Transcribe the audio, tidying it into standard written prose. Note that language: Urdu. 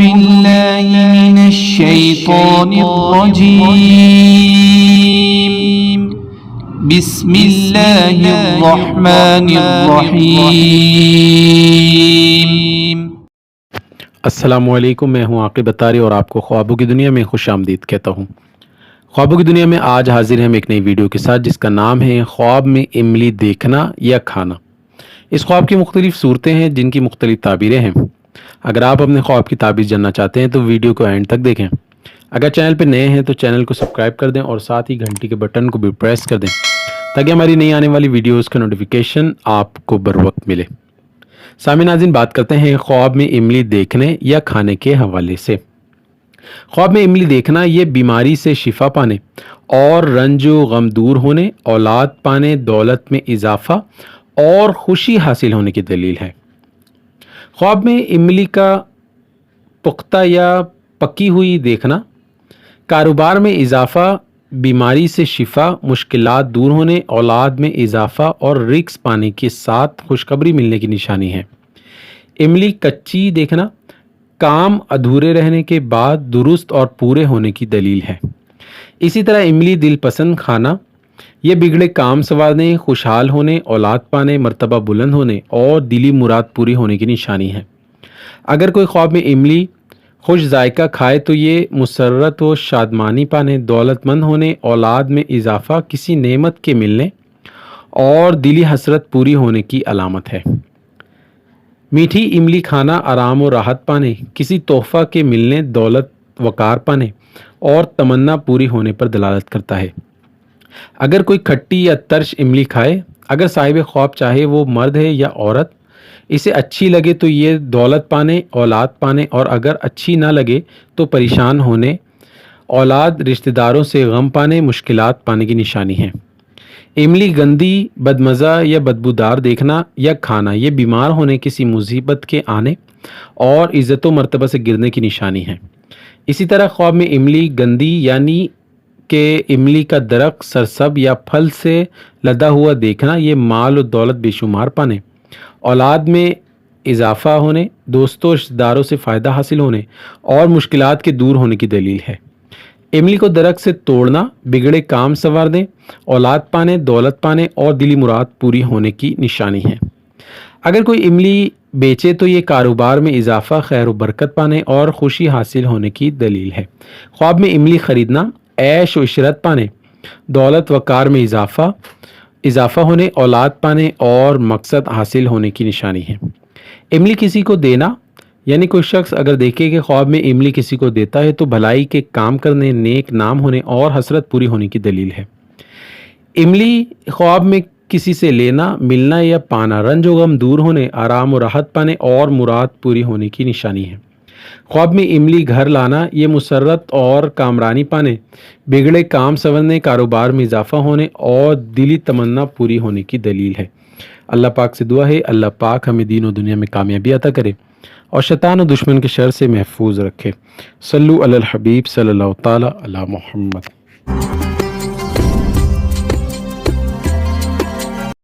بالله من الشيطان الرجيم بسم الله الرحمن الرحيم۔ السلام علیکم، میں ہوں عاقب اتاری اور آپ کو خوابوں کی دنیا میں خوش آمدید کہتا ہوں۔ خوابوں کی دنیا میں آج حاضر ہیں ہم ایک نئی ویڈیو کے ساتھ جس کا نام ہے خواب میں املی دیکھنا یا کھانا۔ اس خواب کی مختلف صورتیں ہیں جن کی مختلف تعبیریں ہیں۔ اگر آپ اپنے خواب کی تعبیر جاننا چاہتے ہیں تو ویڈیو کو اینڈ تک دیکھیں۔ اگر چینل پہ نئے ہیں تو چینل کو سبسکرائب کر دیں اور ساتھ ہی گھنٹی کے بٹن کو بھی پریس کر دیں تاکہ ہماری نئی آنے والی ویڈیوز کا نوٹیفیکیشن آپ کو بر وقت ملے۔ سامعین ناظرین، بات کرتے ہیں خواب میں املی دیکھنے یا کھانے کے حوالے سے۔ خواب میں املی دیکھنا یہ بیماری سے شفا پانے اور رنج و غم دور ہونے، اولاد پانے، دولت میں اضافہ اور خوشی حاصل ہونے کی دلیل ہے۔ خواب میں املی کا پختہ یا پکی ہوئی دیکھنا کاروبار میں اضافہ، بیماری سے شفا، مشکلات دور ہونے، اولاد میں اضافہ اور رزق پانے کے ساتھ خوشخبری ملنے کی نشانی ہے۔ املی کچی دیکھنا کام ادھورے رہنے کے بعد درست اور پورے ہونے کی دلیل ہے۔ اسی طرح املی دل پسند کھانا یہ بگڑے کام سنوارنے، خوشحال ہونے، اولاد پانے، مرتبہ بلند ہونے اور دلی مراد پوری ہونے کی نشانی ہے۔ اگر کوئی خواب میں املی خوش ذائقہ کھائے تو یہ مسرت و شادمانی پانے، دولت مند ہونے، اولاد میں اضافہ، کسی نعمت کے ملنے اور دلی حسرت پوری ہونے کی علامت ہے۔ میٹھی املی کھانا آرام و راحت پانے، کسی تحفہ کے ملنے، دولت وقار پانے اور تمنا پوری ہونے پر دلالت کرتا ہے۔ اگر کوئی کھٹی یا ترش املی کھائے، اگر صاحب خواب چاہے وہ مرد ہے یا عورت، اسے اچھی لگے تو یہ دولت پانے، اولاد پانے اور اگر اچھی نہ لگے تو پریشان ہونے، اولاد، رشتہ داروں سے غم پانے، مشکلات پانے کی نشانی ہے۔ املی گندی، بدمزہ یا بدبودار دیکھنا یا کھانا یہ بیمار ہونے، کسی مصیبت کے آنے اور عزت و مرتبہ سے گرنے کی نشانی ہے۔ اسی طرح خواب میں املی گندی یعنی کہ املی کا درخت سرسب یا پھل سے لدا ہوا دیکھنا یہ مال و دولت بے شمار پانے، اولاد میں اضافہ ہونے، دوستوں اور رشتہ داروں سے فائدہ حاصل ہونے اور مشکلات کے دور ہونے کی دلیل ہے۔ املی کو درخت سے توڑنا بگڑے کام سنوارنے، اولاد پانے، دولت پانے اور دلی مراد پوری ہونے کی نشانی ہے۔ اگر کوئی املی بیچے تو یہ کاروبار میں اضافہ، خیر و برکت پانے اور خوشی حاصل ہونے کی دلیل ہے۔ خواب میں املی خریدنا عیش و عشرت پانے، دولت وقار میں اضافہ ہونے، اولاد پانے اور مقصد حاصل ہونے کی نشانی ہے۔ املی کسی کو دینا یعنی کوئی شخص اگر دیکھے کہ خواب میں املی کسی کو دیتا ہے تو بھلائی کے کام کرنے، نیک نام ہونے اور حسرت پوری ہونے کی دلیل ہے۔ املی خواب میں کسی سے لینا، ملنا یا پانا رنج و غم دور ہونے، آرام و راحت پانے اور مراد پوری ہونے کی نشانی ہے۔ خواب میں املی گھر لانا یہ مسرت اور کامرانی پانے، بگڑے کام سنورنے، کاروبار میں اضافہ ہونے اور دلی تمنا پوری ہونے کی دلیل ہے۔ اللہ پاک سے دعا ہے اللہ پاک ہمیں دین و دنیا میں کامیابی عطا کرے اور شیطان و دشمن کے شر سے محفوظ رکھے۔ صلو علی الحبیب صلی اللہ تعالی علی محمد۔